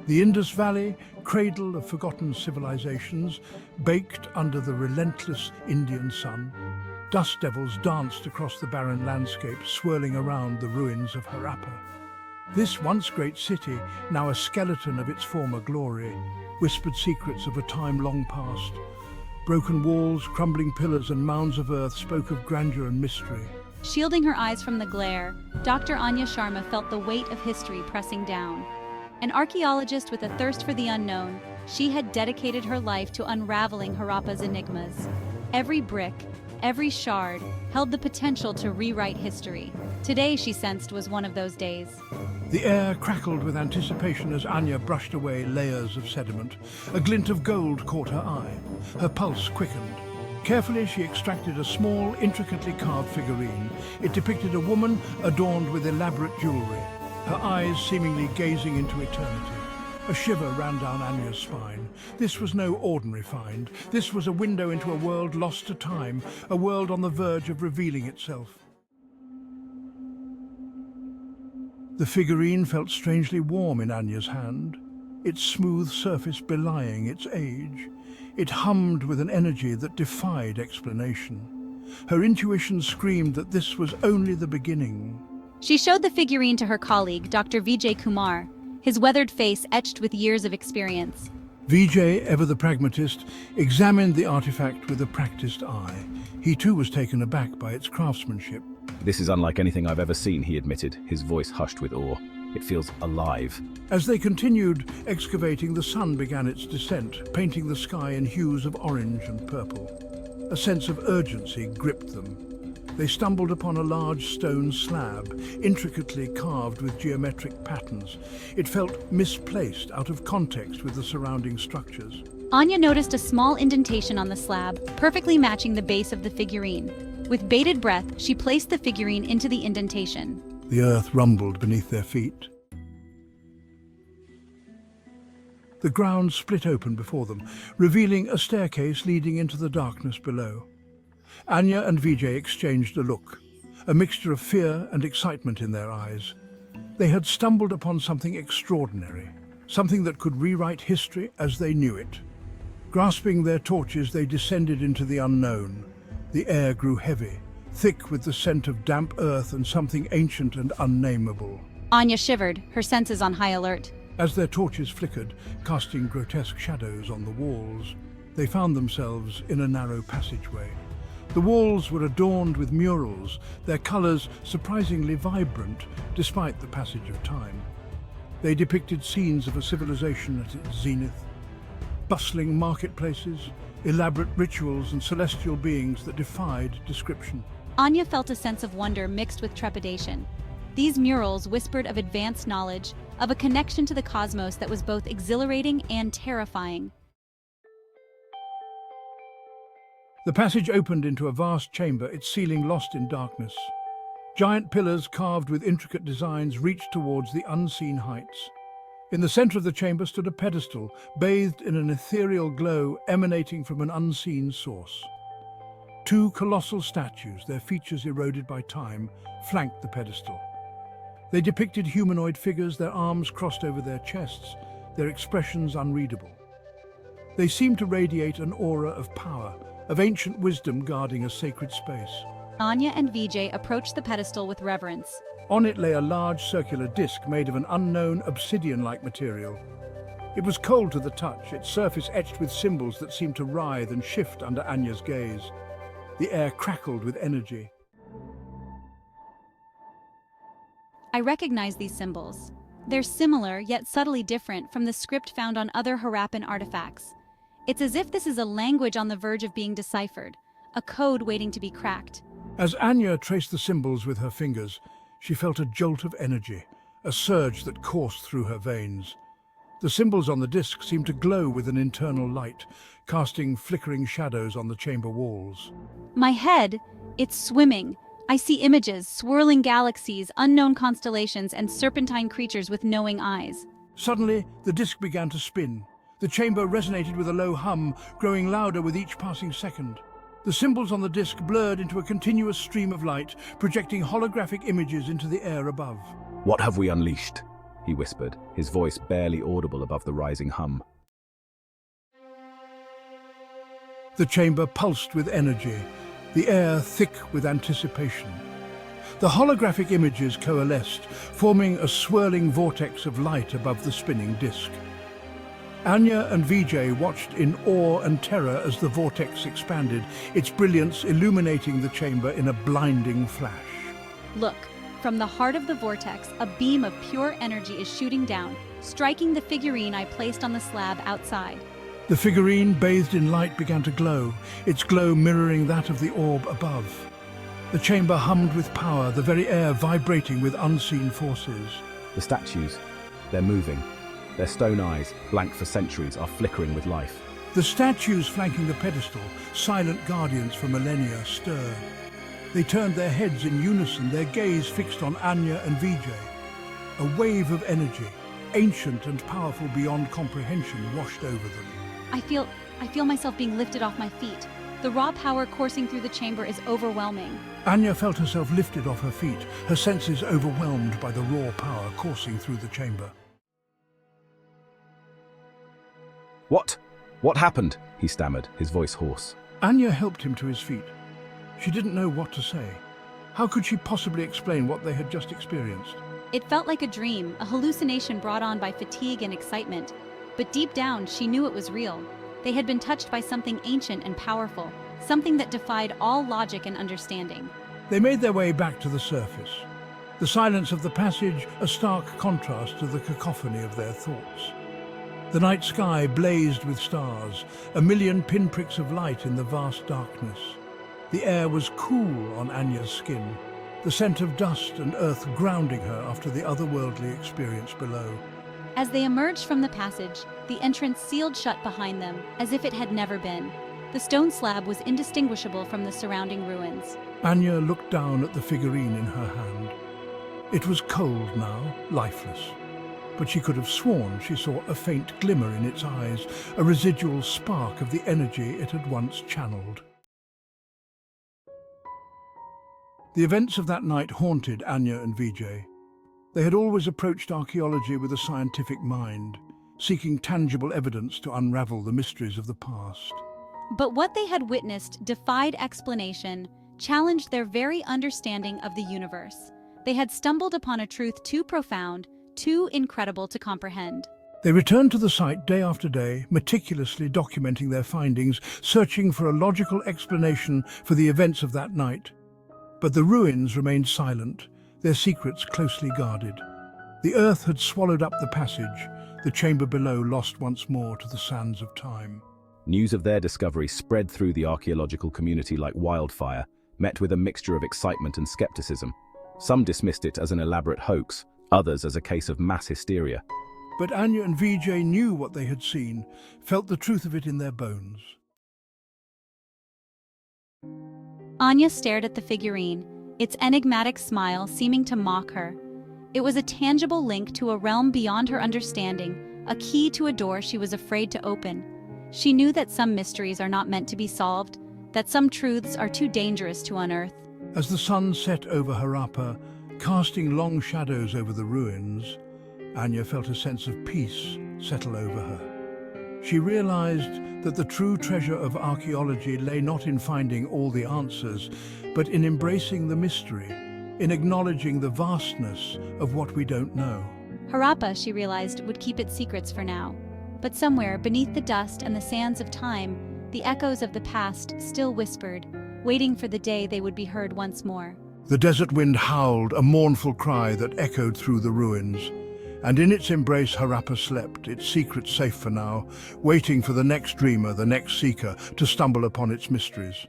The Indus Valley, cradle of forgotten civilizations, baked under the relentless Indian sun. Dust devils danced across the barren landscape, swirling around the ruins of Harappa. This once great city, now a skeleton of its former glory, whispered secrets of a time long past. Broken walls, crumbling pillars and mounds of earth spoke of grandeur and mystery. Shielding her eyes from the glare, Dr. Anya Sharma felt the weight of history pressing down. An archaeologist with a thirst for the unknown, she had dedicated her life to unraveling Harappa's enigmas. Every brick, every shard, held the potential to rewrite history. Today, she sensed, was one of those days. The air crackled with anticipation as Anya brushed away layers of sediment. A glint of gold caught her eye. Her pulse quickened. Carefully, she extracted a small, intricately carved figurine. It depicted a woman adorned with elaborate jewelry, her eyes seemingly gazing into eternity. A shiver ran down Anya's spine. This was no ordinary find. This was a window into a world lost to time, a world on the verge of revealing itself. The figurine felt strangely warm in Anya's hand, its smooth surface belying its age. It hummed with an energy that defied explanation. Her intuition screamed that this was only the beginning. She showed the figurine to her colleague, Dr. Vijay Kumar, his weathered face etched with years of experience. Vijay, ever the pragmatist, examined the artifact with a practiced eye. He too was taken aback by its craftsmanship. "This is unlike anything I've ever seen," he admitted, his voice hushed with awe. "It feels alive." As they continued excavating, the sun began its descent, painting the sky in hues of orange and purple. A sense of urgency gripped them. They stumbled upon a large stone slab, intricately carved with geometric patterns. It felt misplaced, out of context with the surrounding structures. Anya noticed a small indentation on the slab, perfectly matching the base of the figurine. With bated breath, she placed the figurine into the indentation. The earth rumbled beneath their feet. The ground split open before them, revealing a staircase leading into the darkness below. Anya and Vijay exchanged a look, a mixture of fear and excitement in their eyes. They had stumbled upon something extraordinary, something that could rewrite history as they knew it. Grasping their torches, they descended into the unknown. The air grew heavy, thick with the scent of damp earth and something ancient and unnameable. Anya shivered, her senses on high alert. As their torches flickered, casting grotesque shadows on the walls, they found themselves in a narrow passageway. The walls were adorned with murals, their colors surprisingly vibrant despite the passage of time. They depicted scenes of a civilization at its zenith, bustling marketplaces, elaborate rituals and celestial beings that defied description. Anya felt a sense of wonder mixed with trepidation. These murals whispered of advanced knowledge, of a connection to the cosmos that was both exhilarating and terrifying. The passage opened into a vast chamber, its ceiling lost in darkness. Giant pillars carved with intricate designs reached towards the unseen heights. In the center of the chamber stood a pedestal, bathed in an ethereal glow emanating from an unseen source. Two colossal statues, their features eroded by time, flanked the pedestal. They depicted humanoid figures, their arms crossed over their chests, their expressions unreadable. They seemed to radiate an aura of power, of ancient wisdom guarding a sacred space. Anya and Vijay approached the pedestal with reverence. On it lay a large circular disc made of an unknown obsidian-like material. It was cold to the touch, its surface etched with symbols that seemed to writhe and shift under Anya's gaze. The air crackled with energy. I recognize these symbols. They're similar, yet subtly different from the script found on other Harappan artifacts. It's as if this is a language on the verge of being deciphered, a code waiting to be cracked. As Anya traced the symbols with her fingers, she felt a jolt of energy, a surge that coursed through her veins. The symbols on the disc seemed to glow with an internal light, casting flickering shadows on the chamber walls. My head, it's swimming. I see images, swirling galaxies, unknown constellations, and serpentine creatures with knowing eyes. Suddenly, the disc began to spin. The chamber resonated with a low hum, growing louder with each passing second. The symbols on the disc blurred into a continuous stream of light, projecting holographic images into the air above. "What have we unleashed?" he whispered, his voice barely audible above the rising hum. The chamber pulsed with energy, the air thick with anticipation. The holographic images coalesced, forming a swirling vortex of light above the spinning disc. Anya and Vijay watched in awe and terror as the vortex expanded, its brilliance illuminating the chamber in a blinding flash. Look, from the heart of the vortex, a beam of pure energy is shooting down, striking the figurine I placed on the slab outside. The figurine, bathed in light, began to glow, its glow mirroring that of the orb above. The chamber hummed with power, the very air vibrating with unseen forces. The statues, they're moving. Their stone eyes, blank for centuries, are flickering with life. The statues flanking the pedestal, silent guardians for millennia, stir. They turned their heads in unison, their gaze fixed on Anya and Vijay. A wave of energy, ancient and powerful beyond comprehension, washed over them. I feel myself being lifted off my feet. The raw power coursing through the chamber is overwhelming. Anya felt herself lifted off her feet, her senses overwhelmed by the raw power coursing through the chamber. What? What happened? He stammered, his voice hoarse. Anya helped him to his feet. She didn't know what to say. How could she possibly explain what they had just experienced? It felt like a dream, a hallucination brought on by fatigue and excitement. But deep down, she knew it was real. They had been touched by something ancient and powerful, something that defied all logic and understanding. They made their way back to the surface. The silence of the passage, a stark contrast to the cacophony of their thoughts. The night sky blazed with stars, a million pinpricks of light in the vast darkness. The air was cool on Anya's skin, the scent of dust and earth grounding her after the otherworldly experience below. As they emerged from the passage, the entrance sealed shut behind them, as if it had never been. The stone slab was indistinguishable from the surrounding ruins. Anya looked down at the figurine in her hand. It was cold now, lifeless. But she could have sworn she saw a faint glimmer in its eyes, a residual spark of the energy it had once channeled. The events of that night haunted Anya and Vijay. They had always approached archaeology with a scientific mind, seeking tangible evidence to unravel the mysteries of the past. But what they had witnessed defied explanation, challenged their very understanding of the universe. They had stumbled upon a truth too profound, too incredible to comprehend. They returned to the site day after day, meticulously documenting their findings, searching for a logical explanation for the events of that night. But the ruins remained silent, their secrets closely guarded. The earth had swallowed up the passage, the chamber below lost once more to the sands of time. News of their discovery spread through the archaeological community like wildfire, met with a mixture of excitement and skepticism. Some dismissed it as an elaborate hoax, others as a case of mass hysteria. But Anya and Vijay knew what they had seen, felt the truth of it in their bones. Anya stared at the figurine, its enigmatic smile seeming to mock her. It was a tangible link to a realm beyond her understanding, a key to a door she was afraid to open. She knew that some mysteries are not meant to be solved, that some truths are too dangerous to unearth. As the sun set over Harappa, casting long shadows over the ruins, Anya felt a sense of peace settle over her. She realized that the true treasure of archaeology lay not in finding all the answers, but in embracing the mystery, in acknowledging the vastness of what we don't know. Harappa, she realized, would keep its secrets for now. But somewhere, beneath the dust and the sands of time, the echoes of the past still whispered, waiting for the day they would be heard once more. The desert wind howled, a mournful cry that echoed through the ruins. And in its embrace Harappa slept, its secret safe for now, waiting for the next dreamer, the next seeker, to stumble upon its mysteries.